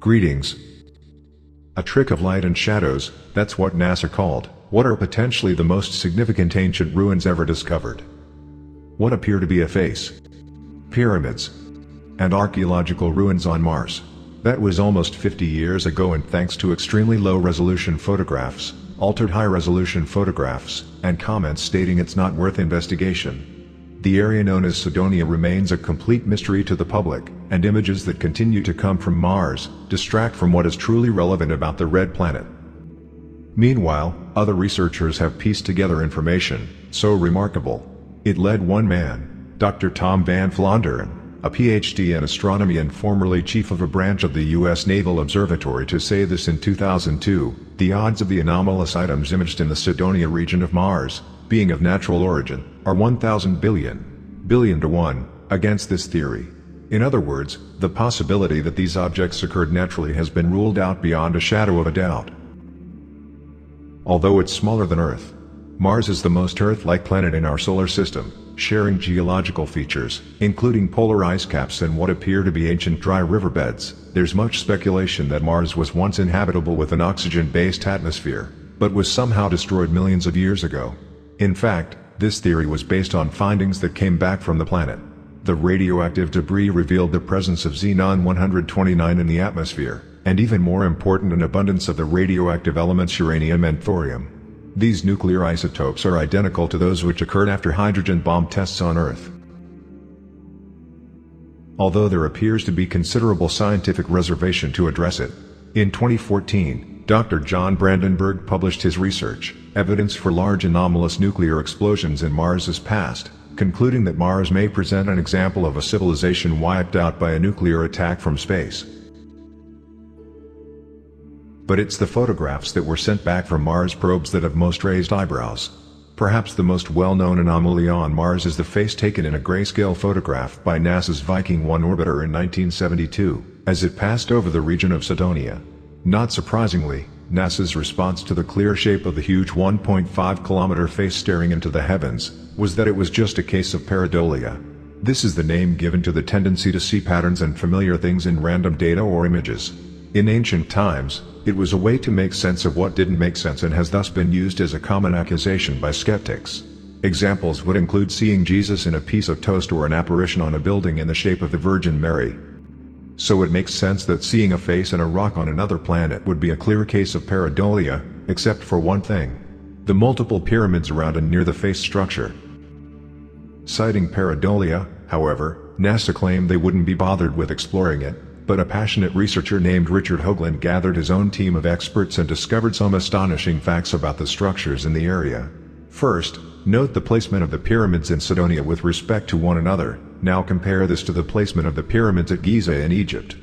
Greetings. A trick of light and shadows, that's what NASA called what are potentially the most significant ancient ruins ever discovered. What appear to be a face, pyramids, and archaeological ruins on Mars. That was almost 50 years ago, and thanks to extremely low-resolution photographs, altered high-resolution photographs, and comments stating it's not worth investigation, the area known as Cydonia remains a complete mystery to the public, and images that continue to come from Mars distract from what is truly relevant about the red planet. Meanwhile, other researchers have pieced together information so remarkable it led one man, Dr. Tom Van Vlanderen, a PhD in astronomy and formerly chief of a branch of the U.S. Naval Observatory, to say this in 2002: the odds of the anomalous items imaged in the Cydonia region of Mars being of natural origin are 1,000 billion to 1 against this theory. In other words, the possibility that these objects occurred naturally has been ruled out beyond a shadow of a doubt. Although it's smaller than Earth, Mars is the most Earth-like planet in our solar system, sharing geological features, including polar ice caps and what appear to be ancient dry riverbeds. There's much speculation that Mars was once inhabitable with an oxygen-based atmosphere, but was somehow destroyed millions of years ago. In fact, this theory was based on findings that came back from the planet. The radioactive debris revealed the presence of xenon-129 in the atmosphere, and even more important, an abundance of the radioactive elements uranium and thorium. These nuclear isotopes are identical to those which occurred after hydrogen bomb tests on Earth. Although there appears to be considerable scientific reservation to address it, in 2014, Dr. John Brandenburg published his research, Evidence for Large Anomalous Nuclear Explosions in Mars's Past, concluding that Mars may present an example of a civilization wiped out by a nuclear attack from space. But it's the photographs that were sent back from Mars probes that have most raised eyebrows. Perhaps the most well-known anomaly on Mars is the face taken in a grayscale photograph by NASA's Viking 1 orbiter in 1972, as it passed over the region of Cydonia. Not surprisingly, NASA's response to the clear shape of the huge 1.5-kilometer face staring into the heavens was that it was just a case of pareidolia. This is the name given to the tendency to see patterns and familiar things in random data or images. In ancient times, it was a way to make sense of what didn't make sense, and has thus been used as a common accusation by skeptics. Examples would include seeing Jesus in a piece of toast or an apparition on a building in the shape of the Virgin Mary. So it makes sense that seeing a face in a rock on another planet would be a clear case of pareidolia, except for one thing: the multiple pyramids around and near the face structure. Citing pareidolia, however, NASA claimed they wouldn't be bothered with exploring it, but a passionate researcher named Richard Hoagland gathered his own team of experts and discovered some astonishing facts about the structures in the area. First, note the placement of the pyramids in Cydonia with respect to one another. Now compare this to the placement of the pyramids at Giza in Egypt.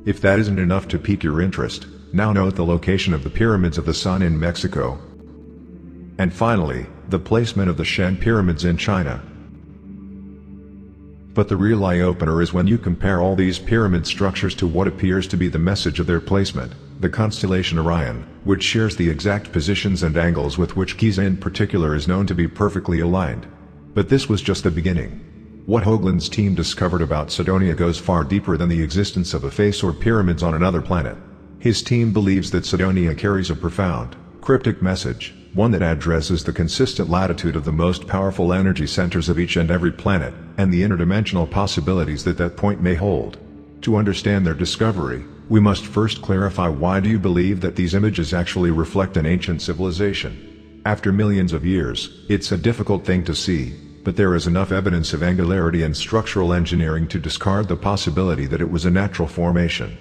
If that isn't enough to pique your interest, now note the location of the pyramids of the Sun in Mexico. And finally, the placement of the Shan pyramids in China. But the real eye-opener is when you compare all these pyramid structures to what appears to be the message of their placement, the constellation Orion, which shares the exact positions and angles with which Giza in particular is known to be perfectly aligned. But this was just the beginning. What Hoagland's team discovered about Cydonia goes far deeper than the existence of a face or pyramids on another planet. His team believes that Cydonia carries a profound, cryptic message, one that addresses the consistent latitude of the most powerful energy centers of each and every planet, and the interdimensional possibilities that that point may hold. To understand their discovery, we must first clarify, why do you believe that these images actually reflect an ancient civilization? After millions of years, it's a difficult thing to see, but there is enough evidence of angularity and structural engineering to discard the possibility that it was a natural formation.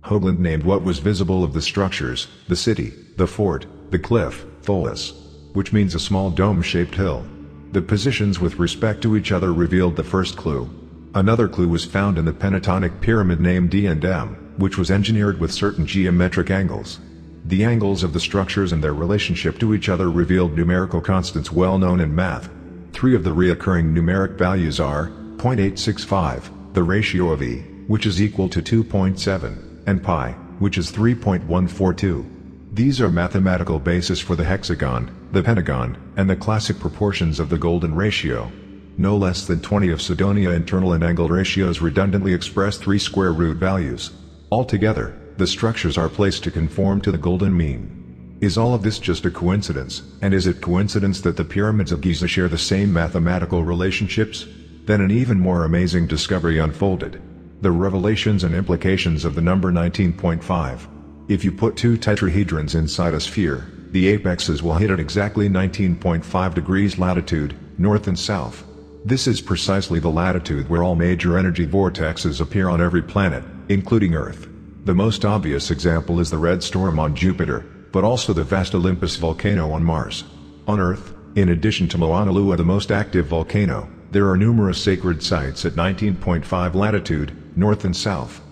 Hoagland named what was visible of the structures: the city, the fort, the cliff, Tholis, which means a small dome-shaped hill. The positions with respect to each other revealed the first clue. Another clue was found in the pentatonic pyramid named D and M, which was engineered with certain geometric angles. The angles of the structures and their relationship to each other revealed numerical constants well known in math. 3 of the recurring numeric values are 0.865, the ratio of E, which is equal to 2.7, and pi, which is 3.142. These are mathematical basis for the hexagon, the pentagon, and the classic proportions of the golden ratio. No less than 20 of Cydonia internal and angle ratios redundantly express 3 square root values. Altogether, the structures are placed to conform to the golden mean. Is all of this just a coincidence, and is it coincidence that the pyramids of Giza share the same mathematical relationships? Then an even more amazing discovery unfolded. The revelations and implications of the number 19.5. If you put two tetrahedrons inside a sphere, the apexes will hit at exactly 19.5 degrees latitude, north and south. This is precisely the latitude where all major energy vortexes appear on every planet, including Earth. The most obvious example is the red storm on Jupiter, but also the vast Olympus volcano on Mars. On Earth, in addition to Mauna Loa, the most active volcano, there are numerous sacred sites at 19.5 latitude, north and south.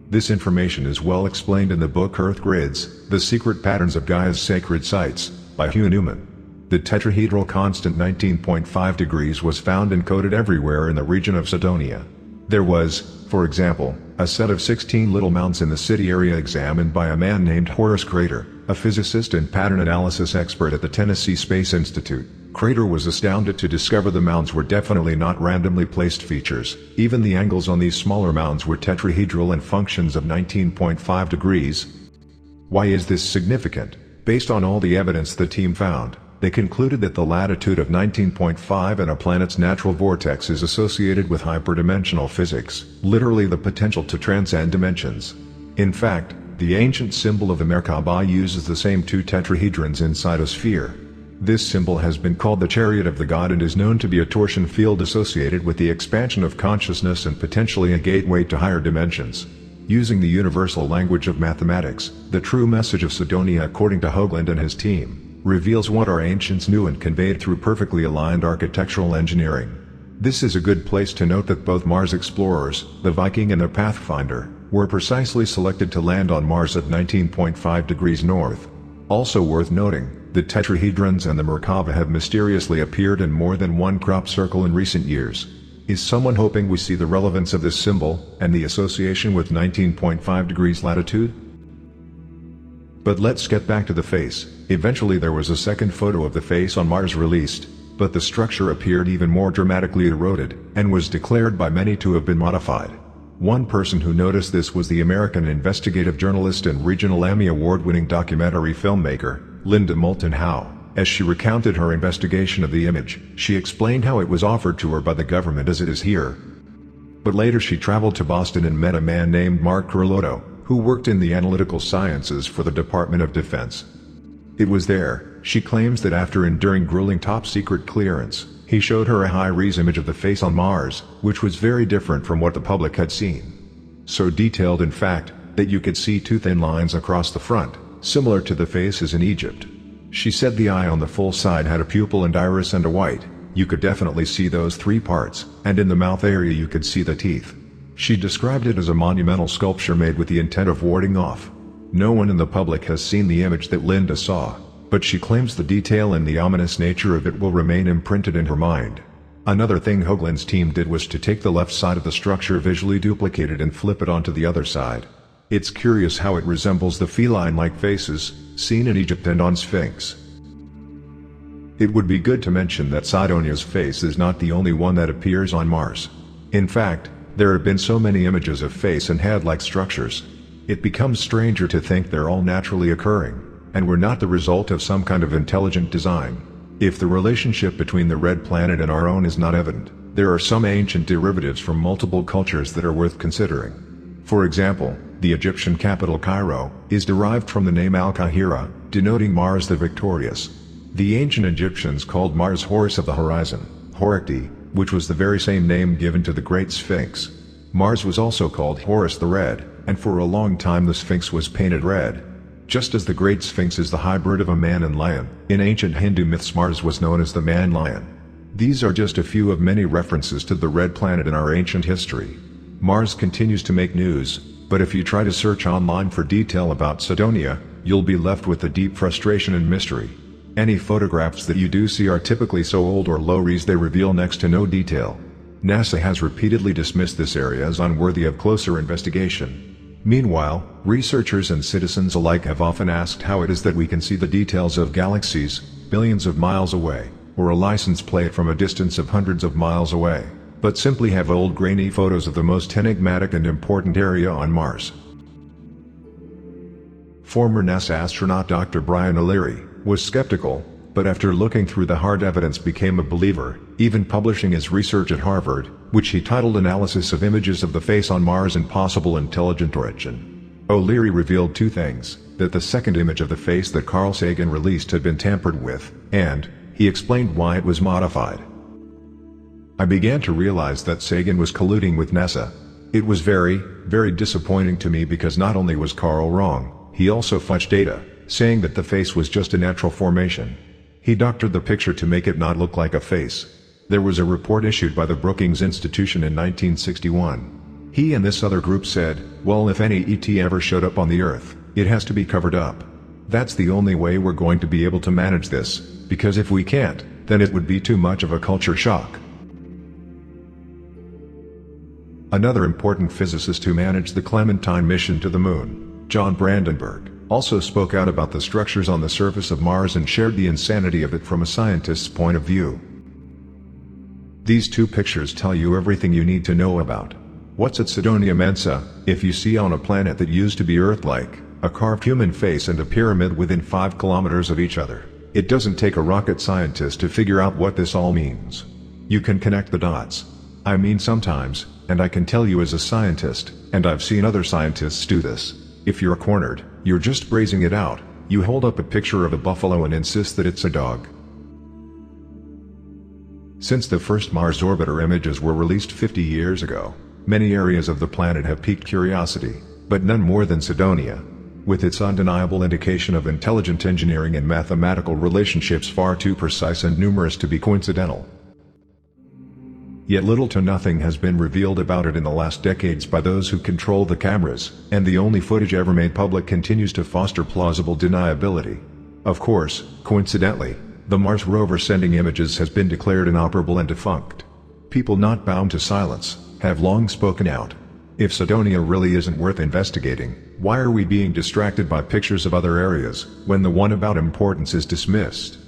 This information is well explained in the book Earth Grids, The Secret Patterns of Gaia's Sacred Sites, by Hugh Newman. The tetrahedral constant 19.5 degrees was found encoded everywhere in the region of Cydonia. There was, for example, a set of 16 little mounds in the city area examined by a man named Horace Crater, a physicist and pattern analysis expert at the Tennessee Space Institute. Crater was astounded to discover the mounds were definitely not randomly placed features. Even the angles on these smaller mounds were tetrahedral and functions of 19.5 degrees. Why is this significant? Based on all the evidence the team found, they concluded that the latitude of 19.5 in a planet's natural vortex is associated with hyperdimensional physics, literally the potential to transcend dimensions. In fact, the ancient symbol of the Merkaba uses the same two tetrahedrons inside a sphere. This symbol has been called the chariot of the god and is known to be a torsion field associated with the expansion of consciousness and potentially a gateway to higher dimensions. Using the universal language of mathematics, the true message of Cydonia, according to Hoagland and his team, reveals what our ancients knew and conveyed through perfectly aligned architectural engineering. This is a good place to note that both Mars explorers, the Viking and the Pathfinder, were precisely selected to land on Mars at 19.5 degrees north. Also worth noting, the tetrahedrons and the Merkaba have mysteriously appeared in more than one crop circle in recent years. Is someone hoping we see the relevance of this symbol, and the association with 19.5 degrees latitude? But let's get back to the face. Eventually there was a second photo of the face on Mars released, but the structure appeared even more dramatically eroded, and was declared by many to have been modified. One person who noticed this was the American investigative journalist and regional Emmy Award-winning documentary filmmaker, Linda Moulton Howe. As she recounted her investigation of the image, she explained how it was offered to her by the government as it is here. But later she traveled to Boston and met a man named Mark Carlotto, who worked in the analytical sciences for the Department of Defense. It was there, she claims, that after enduring grueling top-secret clearance, he showed her a high-res image of the face on Mars, which was very different from what the public had seen. So detailed, in fact, that you could see two thin lines across the front, similar to the faces in Egypt. She said the eye on the full side had a pupil and iris and a white. You could definitely see those three parts, and in the mouth area you could see the teeth. She described it as a monumental sculpture made with the intent of warding off. No one in the public has seen the image that Linda saw, but she claims the detail and the ominous nature of it will remain imprinted in her mind. Another thing Hoagland's team did was to take the left side of the structure visually duplicated and flip it onto the other side. It's curious how it resembles the feline-like faces seen in Egypt and on Sphinx. It would be good to mention that Cydonia's face is not the only one that appears on Mars. In fact, there have been so many images of face and head-like structures. It becomes stranger to think they're all naturally occurring, and were not the result of some kind of intelligent design. If the relationship between the red planet and our own is not evident, there are some ancient derivatives from multiple cultures that are worth considering. For example, the Egyptian capital Cairo is derived from the name Al-Qahira, denoting Mars the Victorious. The ancient Egyptians called Mars Horus of the Horizon, Horikti, which was the very same name given to the Great Sphinx. Mars was also called Horus the Red, and for a long time the Sphinx was painted red. Just as the Great Sphinx is the hybrid of a man and lion, in ancient Hindu myths Mars was known as the man-lion. These are just a few of many references to the red planet in our ancient history. Mars continues to make news, but if you try to search online for detail about Cydonia, you'll be left with a deep frustration and mystery. Any photographs that you do see are typically so old or low-res they reveal next to no detail. NASA has repeatedly dismissed this area as unworthy of closer investigation. Meanwhile, researchers and citizens alike have often asked how it is that we can see the details of galaxies billions of miles away, or a license plate from a distance of hundreds of miles away, but simply have old grainy photos of the most enigmatic and important area on Mars. Former NASA astronaut Dr. Brian O'Leary was skeptical, but after looking through the hard evidence became a believer, even publishing his research at Harvard, which he titled Analysis of Images of the Face on Mars and Possible Intelligent Origin. O'Leary revealed two things: that the second image of the face that Carl Sagan released had been tampered with, and he explained why it was modified. I began to realize that Sagan was colluding with NASA. It was very, very disappointing to me because not only was Carl wrong, he also fudged data, saying that the face was just a natural formation. He doctored the picture to make it not look like a face. There was a report issued by the Brookings Institution in 1961. He and this other group said, well, if any ET ever showed up on the Earth, it has to be covered up. That's the only way we're going to be able to manage this, because if we can't, then it would be too much of a culture shock. Another important physicist who managed the Clementine mission to the Moon, John Brandenburg, also spoke out about the structures on the surface of Mars and shared the insanity of it from a scientist's point of view. These two pictures tell you everything you need to know about what's at Cydonia Mensa. If you see on a planet that used to be Earth-like, a carved human face and a pyramid within 5 kilometers of each other, it doesn't take a rocket scientist to figure out what this all means. You can connect the dots. I mean sometimes, and I can tell you as a scientist, and I've seen other scientists do this, if you're cornered, you're just brazing it out. You hold up a picture of a buffalo and insist that it's a dog. Since the first Mars orbiter images were released 50 years ago, many areas of the planet have piqued curiosity, but none more than Cydonia, with its undeniable indication of intelligent engineering and mathematical relationships far too precise and numerous to be coincidental. Yet little to nothing has been revealed about it in the last decades by those who control the cameras, and the only footage ever made public continues to foster plausible deniability. Of course, coincidentally, the Mars rover sending images has been declared inoperable and defunct. People not bound to silence have long spoken out. If Cydonia really isn't worth investigating, why are we being distracted by pictures of other areas, when the one about importance is dismissed?